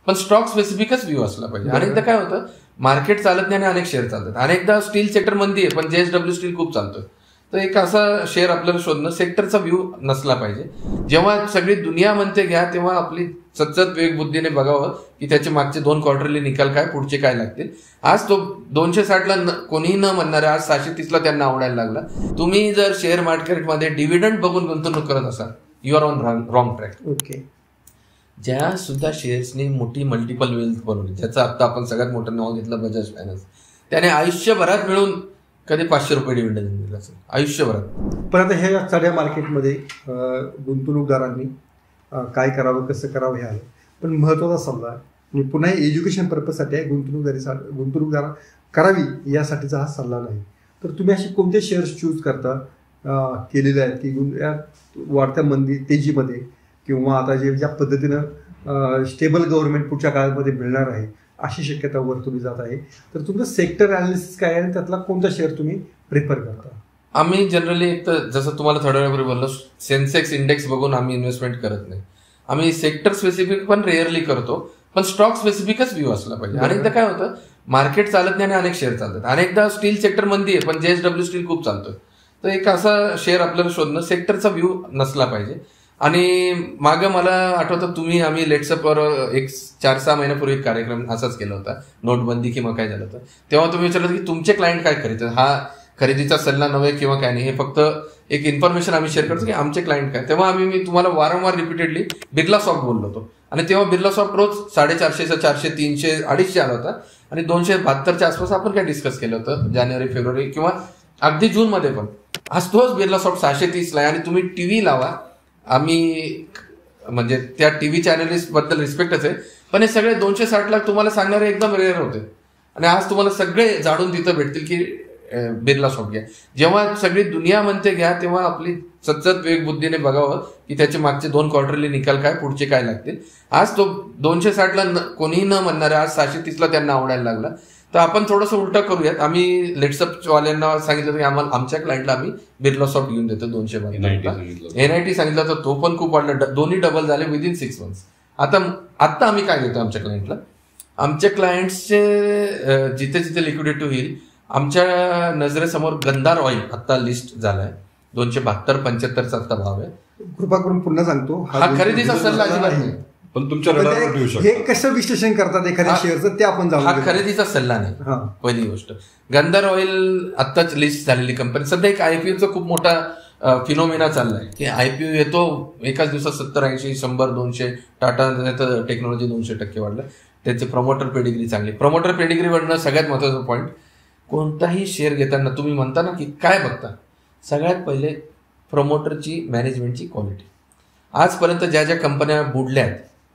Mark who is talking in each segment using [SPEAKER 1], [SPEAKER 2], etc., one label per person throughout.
[SPEAKER 1] पण stock स्पेसिफिकच view असला पाहिजे. अनेकदा काय होतं, मार्केट चालत नाही आणि अनेक शेअर चालतात. अनेकदा स्टील सेक्टर मंदी आहे पण JSW स्टील खूप चालतोय, तर एक असा शेअर आपल्याला शोधणं, सेक्टरचा व्ह्यू नसला पाहिजे. जेव्हा सगळी दुनिया म्हणते घ्या, तेव्हा आपली सतत वेगबुद्धीने बघावं की त्याचे मागचे 2 क्वार्टरली निकाल काय, पुढचे काय लागतील. आज तो 260ला कोणीही न म्हणणारे आज 630ला त्यांना आवडायला लागला. तुम्ही जर शेअर मार्केटमध्ये डिव्हिडंड बघून गुंतवणूक करत असाल, you are on wrong track.
[SPEAKER 2] Okay.
[SPEAKER 1] ज्या सुद्धा शेअर्सनी मोठी मल्टिपल वेल्थ बनवली, ज्याचं आता आपण सगळ्यात मोठं नाव घेतलं बजाज फायनान्स, त्याने आयुष्यभरात मिळून कधी 500 रुपये डिव्हिडंड दिला असेल आयुष्यभरात.
[SPEAKER 2] पण आता हे सगळ्या मार्केटमध्ये गुंतवणूकदारांनी काय करावं, कसं करावं हे आहे. पण महत्त्वाचा सल्ला आणि पुन्हा एज्युकेशन पर्पजसाठी आहे, गुंतवणूकदार करावी यासाठीचा हा सल्ला नाही. तर तुम्ही असे कोणते शेअर्स चूज करता केलेले आहेत की वाढत्या तेजीमध्ये किंवा आता ज्या पद्धतीनं स्टेबल गव्हर्नमेंट पुढच्या काळामध्ये मिळणार आहे अशी शक्यतावर तुम्ही जात आहे, तर तुमचं सेक्टर अनालिसिस काय आहे आणि त्यातला कोणता शेअर तुम्ही प्रिफर करता?
[SPEAKER 1] आम्ही जनरली एक तर जसं तुम्हाला थोड्या वेळापूर्वी बोललो, सेन्सेक्स इंडेक्स बघून आम्ही इन्व्हेस्टमेंट करत नाही. आम्ही सेक्टर स्पेसिफिक पण रेअरली करतो, पण स्टॉक स्पेसिफिकच व्ह्यू असला पाहिजे. अनेकदा काय होतं, मार्केट चालत नाही आणि अनेक शेअर चालतात. अनेकदा स्टील सेक्टर मंदी आहे पण JSW स्टील खूप चालतोय, तर एक असा शेअर आपल्याला शोधणं, सेक्टरचा व्ह्यू नसला पाहिजे. आणि मागं मला आठवतं, आम्ही लेट्सअपवर एक 4-6 महिन्यापूर्वी एक कार्यक्रम असाच केला होता, नोटबंदी किंवा काय झालं होतं, तेव्हा तुम्ही विचारलं की तुमचे क्लायंट काय खरेदतात. हा खरेदीचा सल्ला नव्हे किंवा काय नाही, हे फक्त एक इन्फॉर्मेशन आम्ही शेअर करतो की आमचे क्लायंट काय. तेव्हा मी तुम्हाला वारंवार रिपीटेडली बिर्ला सॉफ्ट बोललो होतो, आणि तेव्हा बिर्ला सॉफ्ट रोज 450, 400, 300, 250 आला होता, आणि 272च्या आसपास आपण काय डिस्कस केलं होतं जानेवारी, फेब्रुवारी किंवा अगदी जूनमध्ये पण. आज तोच बिर्ला सॉफ्ट 630ला आहे. आणि तुम्ही टीव्ही लावा, आम्ही म्हणजे त्या टीव्ही चॅनलिस्ट बद्दल रिस्पेक्टच आहे, पण हे सगळे 260 तुम्हाला सांगणारे एकदम रेअर होते, आणि आज तुम्हाला सगळे जाडून तिथं भेटतील की बिर्ला सॉफ्ट घ्या. जेव्हा सगळी दुनिया म्हणते घ्या, तेव्हा आपली सतत वेगबुद्धीने बघावं की त्याचे मागचे 2 क्वार्टरली निकाल काय, पुढचे काय लागतील. आज तो 260ला कोणीही न म्हणणारे आज 630ला त्यांना आवडायला लागला. तर आपण थोडंसं उलटं करूयात. आम्ही लेट्सअपवाल्यांना सांगितलं की आम्हाला, आमच्या क्लायंटला आम्ही बिर्ला सॉफ्ट घेऊन देतो 200. NIT सांगितलं तर तो पण खूप वाढला, दोन्ही डबल झाले विदिन 6 months. आता आम्ही काय देतो आमच्या क्लायंटला, आमच्या क्लायंट्सचे जिथे जिथे लिक्विडेट होईल, आमच्या नजरेसमोर गंधार ऑइल आता लिस्ट झालाय, 272-75चा आता भाव आहे.
[SPEAKER 2] कृपा करून पुन्हा सांगतो,
[SPEAKER 1] हा खरेदीचा सल्ला अजिबात नाही,
[SPEAKER 3] पण तुमच्या रडारवर ठेवू शकता.
[SPEAKER 2] हे कसं विश्लेषण करतात एखाद्या शेअरचं ते आपण जाणून.
[SPEAKER 1] हा खरेदीचा सल्ला नाही. पहिली गोष्ट, गंधार ऑइल आत्ताच लिस्ट झालेली कंपनी. सध्या एक IPOचा खूप मोठा फिनोमिना चाललाय की IPO येतो एकाच दिवसात 70, 80, 100, 200. टाटा टेक्नॉलॉजी 200% वाढलं. त्याचे प्रमोटर पेडिग्री चांगली. प्रमोटर पेडिग्री वाढणं सगळ्यात महत्वाचा पॉईंट. कोणताही शेअर घेताना तुम्ही म्हणता ना की काय बघता, सगळ्यात पहिले प्रमोटरची, मॅनेजमेंटची क्वालिटी. आजपर्यंत ज्या ज्या कंपन्या बुडल्यात,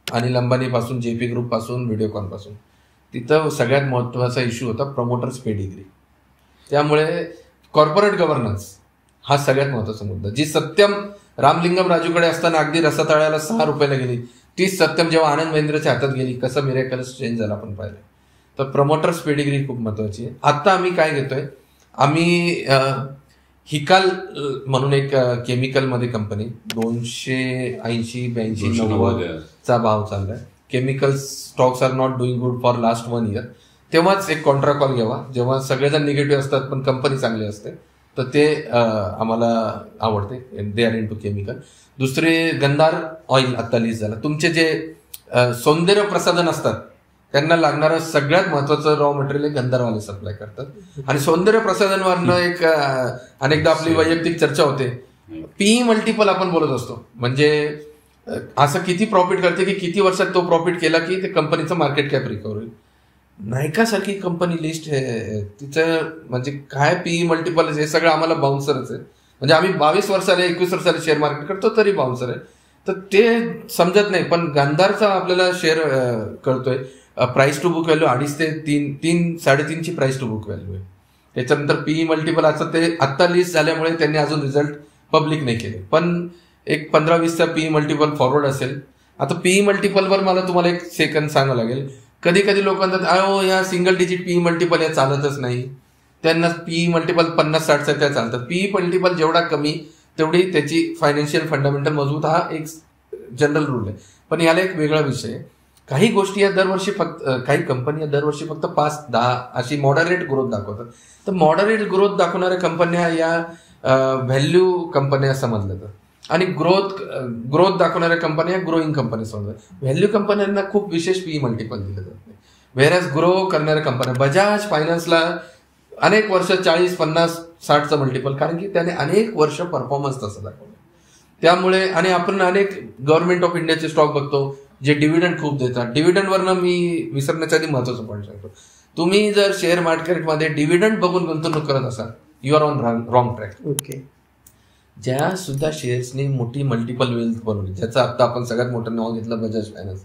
[SPEAKER 1] अनिल अंबानीपासून, JP ग्रुपपासून, व्हिडिओकॉनपासून, तिथं सगळ्यात महत्त्वाचा इश्यू होता प्रमोटर्स पेडिग्री. त्यामुळे कॉर्पोरेट गव्हर्नन्स हा सगळ्यात महत्त्वाचा मुद्दा. जी सत्यम रामलिंगम राजूकडे असताना अगदी रसातळ्याला 6 रुपयाला गेली, तीच सत्यम जेव्हा आनंद महेंद्रच्या हातात गेली, कसं मिरेकल्स चेंज झाला आपण पाहिलं. तर प्रमोटर्स पेडिग्री खूप महत्त्वाची आहे. आता आम्ही काय घेतोय, आम्ही हिकाल म्हणून एक केमिकलमध्ये कंपनी, 280-82-90 चा भाव चाललाय. Chemical stocks are not doing good for last 1 year. तेव्हाच एक कॉन्ट्रा कॉल घ्यावा, जेव्हा सगळेजण निगेटिव्ह असतात पण कंपनी चांगली असते, तर ते आम्हाला आवडते. दे आर इन टू केमिकल. दुसरे गंधार ऑइल आता लिस्ट झाला. तुमचे जे सौंदर्य प्रसाधन असतात त्यांना लागणारं सगळ्यात महत्वाचं रॉ मटेरियल हे गंधारवाले सप्लाय करतात. आणि सौंदर्य प्रसाधनवरनं एक अनेकदा आपली वैयक्तिक चर्चा होते, PE मल्टिपल आपण बोलत असतो, म्हणजे असं किती प्रॉफिट करते की किती वर्षात तो प्रॉफिट केला की ते कंपनीचं मार्केट कॅप रिकव्हर होईल. नायका सारखी कंपनी लिस्ट आहे, तिचं म्हणजे काय PE मल्टिपल हे सगळं आम्हाला बाउन्सरच आहे. म्हणजे आम्ही 22 वर्षाला 21 वर्षाला शेअर मार्केट करतो तरी बाउन्सर आहे. तर ते समजत नाही. पण गंधारचा आपल्याला शेअर कळतोय, प्राइस टू बुक व्हॅल्यू 2.5 ते 3.5 प्राइस टू बुक व्हॅल्यू आहे. त्याच्यानंतर PE मल्टिपल असं ते आत्ता लिस्ट झाल्यामुळे त्यांनी अजून रिझल्ट पब्लिक नाही केले, पण एक 15-20चा PE मल्टिपल फॉरवर्ड असेल. आता PE मल्टिपलवर मला तुम्हाला एक सेकंद सांगावं लागेल. कधी कधी लोक म्हणतात अहो या सिंगल डिजिट PE मल्टिपल या चालतच नाही, त्यांना PE मल्टिपल 50-60चा त्या चालतात. PE मल्टिपल जेवढा कमी तेवढी त्याची फायनान्शियल फंडामेंटल मजबूत, हा एक जनरल रूल आहे. पण याला एक वेगळा विषय आहे, काही गोष्टी या दरवर्षी फक्त काही कंपन्या दरवर्षी फक्त 5-10 अशी मॉडरेट ग्रोथ दाखवतात. तर मॉडरेट ग्रोथ दाखवणाऱ्या कंपन्या या व्हॅल्यू कंपन्या समजल्या जातात आणि ग्रोथ दाखवणाऱ्या कंपन्या ग्रोईंग कंपनी समजतात. व्हॅल्यू कंपन्यांना खूप विशेष पी मल्टिपल दिलं जात नाही. व्हेरॅज ग्रो करणाऱ्या कंपन्या बजाज फायनान्सला अनेक वर्ष 40-50-60चं मल्टिपल, कारण की त्याने अनेक वर्ष परफॉर्मन्स तसं दाखवलं. त्यामुळे आणि आपण अनेक गव्हर्नमेंट ऑफ इंडियाचे स्टॉक बघतो जे डिव्हिडंड खूप देतात. डिव्हिडंडवरनं मी विसरण्याच्या आधी महत्वाचं पॉईंट सांगतो. तुम्ही जर शेअर मार्केटमध्ये डिव्हिडंड बघून गुंतवणूक करत असाल, you are on wrong track.
[SPEAKER 2] Okay.
[SPEAKER 1] ज्या सुद्धा शेअर्सनी मोठी मल्टिपल वेल्थ बनवली, ज्याचा आता आपण सगळ्यात मोठं नाव घेतलं बजाज फायनान्स,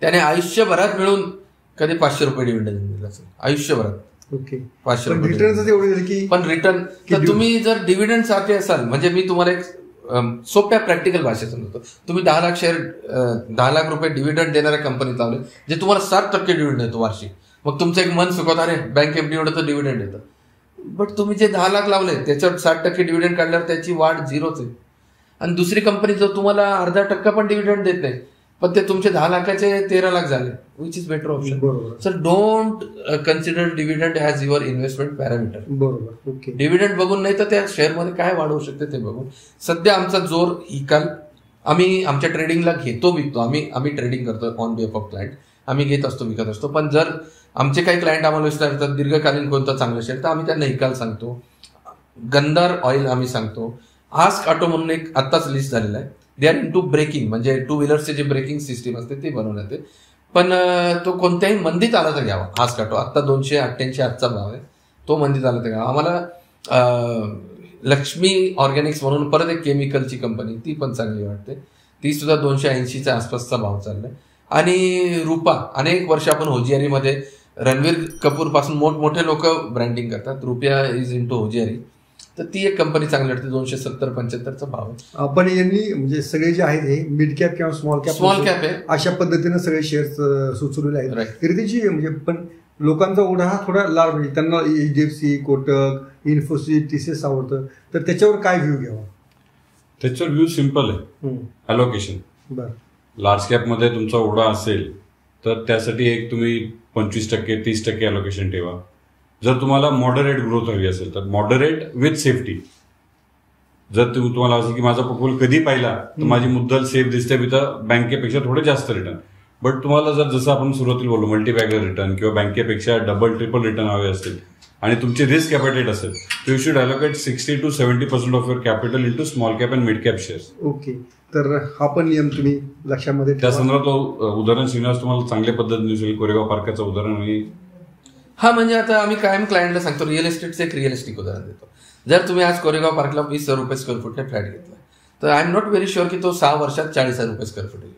[SPEAKER 1] त्याने आयुष्यभरात मिळून कधी 500 रुपये डिव्हिडंड दिलं असेल आयुष्यभरात.
[SPEAKER 2] ओके.
[SPEAKER 1] 500 रुपये
[SPEAKER 2] रिटर्न. पण
[SPEAKER 1] रिटर्न तर तुम्ही जर डिव्हिडंड साठी असाल, म्हणजे मी तुम्हाला एक सोप्या प्रॅक्टिकल भाषेत सांगतो. तुम्ही 10 लाख शेअर 10 लाख रुपये डिव्हिडंड देणाऱ्या कंपनीत लावले, जे तुम्हाला 7% डिव्हिडंड देतो वार्षिक. मग तुमचं एक मन सुखवत, अरे बँक एफडी एवढं तर डिव्हिडंड देतं. बट तुम्ही जे 10 लाख लावले त्याच्यावर 60% डिव्हिडंड काढल्यावर त्याची वाढ 0च आहे. आणि दुसरी कंपनी जो तुम्हाला 0.5% पण डिव्हिडंड देत नाही, पण ते तुमचे 10 लाखाचे 13 लाख झाले, which is better option. Sir don't consider dividend as your investment parameter.
[SPEAKER 2] बरोबर. ओके.
[SPEAKER 1] डिव्हिडंड बघून नाही तर त्या शेअरमध्ये काय वाढवू शकते ते बघून. सध्या आमचा जोर इकाल, आम्ही आमच्या ट्रेडिंगला घेतो विकतो. आम्ही ट्रेडिंग करतो ऑन बिहाफ ऑफ क्लायंट. आम्ही घेत असतो विकत असतो. पण जर आमचे काही क्लायंट आम्हाला विचारतात दीर्घकालीन कोणतं चांगलं शेअर, तर आम्ही त्यांना इकाल सांगतो. गंधार ऑइल आम्ही सांगतो. आस्क ऑटो म्हणून एक आत्ताच लिस्ट झालेला आहे. दे आर इन टू ब्रेकिंग, म्हणजे 2 व्हीलरचे जे ब्रेकिंग सिस्टीम असते ते बनवण्यात येते. पण तो कोणत्याही मंदीत आला तर घ्यावा. आस्क ऑटो आत्ता 288 आजचा भाव आहे, तो मंदीत आला तर घ्यावा. आम्हाला लक्ष्मी ऑर्गॅनिक्स म्हणून परत एक केमिकलची कंपनी, ती पण चांगली वाटते. ती सुद्धा 280च्या आसपासचा भाव चाललाय. आणि रुपा, अनेक वर्ष आपण होजियारीमध्ये रणवीर कपूर पासून मोठमोठे लोक ब्रँडिंग करतात. रुपया इज इन टू होजियारी, तर ती एक कंपनी चांगली वाटते. 270-75चा भाव आहे.
[SPEAKER 2] आपण यांनी म्हणजे सगळे जे आहेत हे मिड कॅप किंवा स्मॉल कॅप
[SPEAKER 1] आहे,
[SPEAKER 2] अशा पद्धतीने सगळे शेअर्स सुचवलेले आहेत. तरी म्हणजे पण लोकांचा ओढा हा थोडा लाल, म्हणजे त्यांना HDFC, कोटक, इन्फोसिस, TCS आवडतं, तर त्याच्यावर काय व्ह्यू घ्यावा?
[SPEAKER 3] त्याच्यावर व्ह्यू सिम्पल आहे. अलोकेशन.
[SPEAKER 2] बरं.
[SPEAKER 3] लार्ज कॅपमध्ये तुमचा ओढा असेल तर त्यासाठी एक तुम्ही 25%, 30% अलोकेशन ठेवा. जर तुम्हाला मॉडरेट ग्रोथ हवी असेल तर मॉडरेट विथ सेफ्टी. जर तुम्हाला असं की माझा पोर्टफोलिओ कधी पाहिला तर माझी मुद्दल सेफ दिसते, तिथं बँकेपेक्षा थोडे जास्त रिटर्न. बट तुम्हाला जर जसं आपण सुरुवातीला बोललो मल्टीबॅगर रिटर्न किंवा बँकेपेक्षा डबल ट्रिपल रिटर्न हवे असतील आणि तुमची रिस्क कॅपिटेट असेल, you should allocate 60 to 70% of your capital into small cap and mid cap shares.
[SPEAKER 2] Okay. तर हा पण नियम तुम्ही लक्षामध्ये
[SPEAKER 3] त्या संदर्भात उदाहरण श्रीनिवास तुम्हाला चांगल्या पद्धतीने दिसेल. कोरेगाव पार्काचं उदाहरण. आणि
[SPEAKER 1] हा म्हणजे आता आम्ही कायम क्लायंटला सांगतो, रिअल एस्टेटचं एक रिअलिस्टिक उदाहरण देतो. जर तुम्ही आज कोरेगाव पार्कला 20,000 रुपये स्क्वेअर फुटने फ्लॅट घेतला, तर I am not very sure की तो 6 वर्षात 40,000 रुपये स्क्वेअर फुट येईल.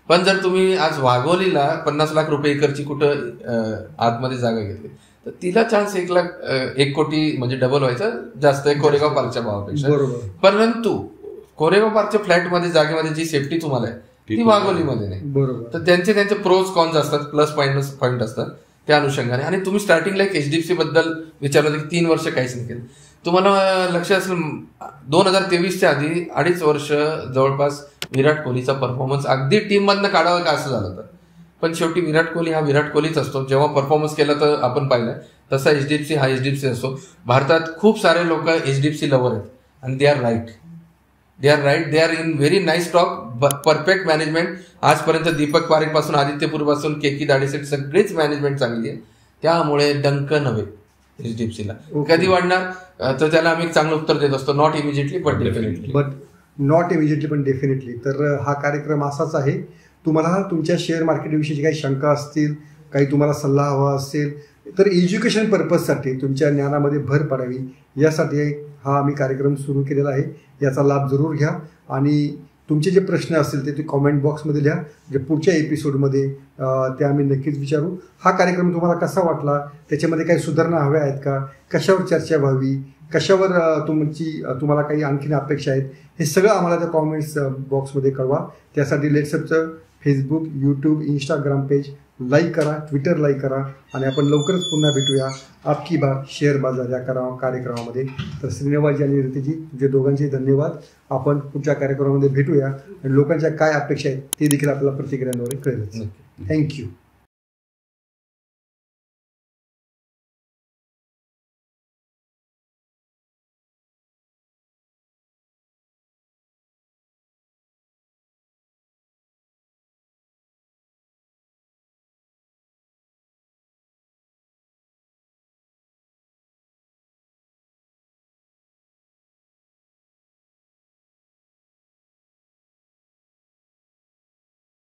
[SPEAKER 1] पण जर तुम्ही आज वाघोलीला 50 लाख रुपये एकरची कुठं आतमध्ये जागा घेतली, तर तिला चान्स 1 कोटी म्हणजे डबल व्हायचा जास्त आहे कोरेगाव पार्कच्या भावापेक्षा. परंतु कोरेगाव पार्कच्या फ्लॅटमध्ये जागेमध्ये जी सेफ्टी तुम्हाला आहे ती वाघोलीमध्ये नाही.
[SPEAKER 2] बरोबर.
[SPEAKER 1] तर त्यांचे प्रोज कॉन्स असतात, प्लस पॉईंट असतात त्या अनुषंगाने. आणि तुम्ही स्टार्टिंगला एक HDFC बद्दल विचारलं की 3 वर्ष काहीच नाही केलं. तुम्हाला लक्ष असेल 2023च्या आधी 2.5 वर्ष जवळपास विराट कोहलीचा परफॉर्मन्स अगदी टीम मधनं काढावा का असं झालं. तर पण शेवटी विराट कोहली हा विराट कोहलीच असतो. जेव्हा परफॉर्मन्स केला तर आपण पाहिलं तसा HDFC हा HDFC असतो. भारतात खूप सारे लोक HDFC लवर आहेत आणि they are right. They are in very nice stock, perfect management. आजपर्यंत दीपक पारेख पासून आदित्यपूर पासून केकी दाढीसाठी सगळीच मॅनेजमेंट चांगली आहे. त्यामुळे डंक नव्हे HDFCला. कधी वाढणार तर त्याला आम्ही चांगलं उत्तर देत असतो, नॉट इमिजिएटली बट डेफिनेटली. तर हा कार्यक्रम असाच आहे. तुम्हाला तुमच्या शेअर मार्केटविषयी काही शंका असतील, काही तुम्हाला सल्ला हवा असेल, तर एज्युकेशन पर्पजसाठी तुमच्या ज्ञानामध्ये भर पडावी यासाठी हा आम्ही कार्यक्रम सुरू केलेला आहे. याचा लाभ जरूर घ्या आणि तुमचे जे प्रश्न असतील ते कॉमेंट बॉक्समध्ये लिहा. जे पुढच्या एपिसोडमध्ये ते आम्ही नक्कीच विचारू. हा कार्यक्रम तुम्हाला कसा वाटला, त्याच्यामध्ये काही सुधारणा हव्या आहेत का, कशावर चर्चा व्हावी, कशावर तुम्हाला काही आणखीन अपेक्षा आहेत, हे सगळं आम्हाला त्या कॉमेंट्स बॉक्समध्ये कळवा. त्यासाठी लेट्सअपचं Facebook, YouTube, Instagram page like करा, ट्विटर लाईक करा आणि आपण लवकरच पुन्हा भेटूया आपकी बात शेअर बाजार या कार्यक्रमामध्ये. तर श्रीनिवासजी आणि रितीजी तुमचे दोघांचे धन्यवाद. आपण पुढच्या कार्यक्रमामध्ये भेटूया आणि लोकांच्या काय अपेक्षा आहेत ते देखील आपल्याला प्रतिक्रियांद्वारे कळेल.
[SPEAKER 2] थँक्यू.